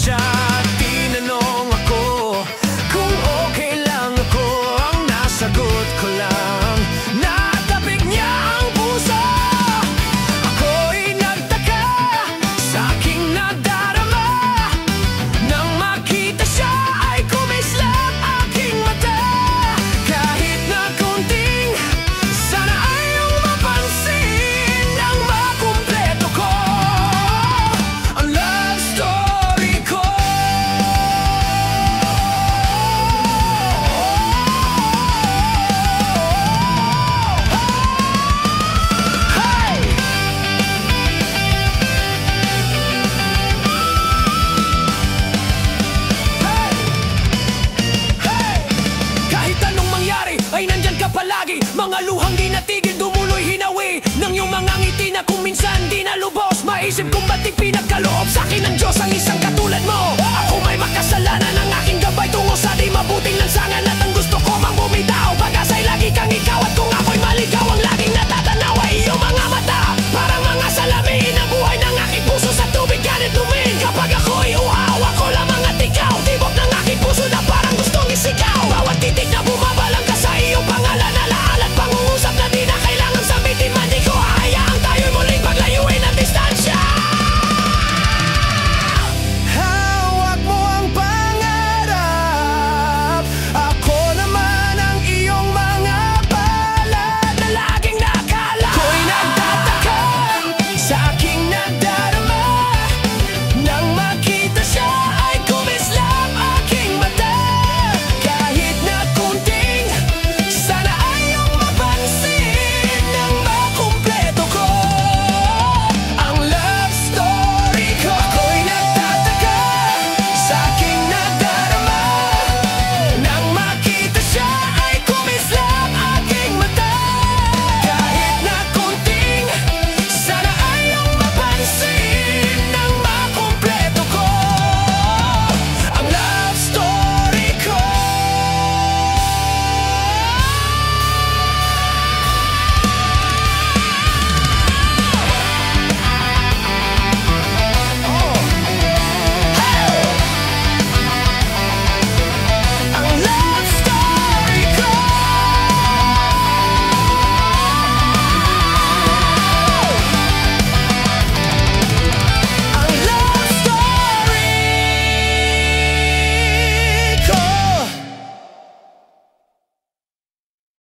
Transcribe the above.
siya, tinanong ako kung okay lang ako. Ang nasagot ko lang, natapik niya ang puso. Ako'y nagtaka sa aking nadarama, nang makita siya ay kumislap aking mata. Kahit na kunting, sana ay iyong mapansin nang makumpleto ko ang love story ko. Hey! Hey! Kahit anong mangyari ay nandyan ka palagi. Mga luhang di natigil, dumuloy hinawi ng iyong mga ngiti na kung minsan di nalubos. Maisip kung ba't di pinagkaloob sa'kin ng Diyos ang isang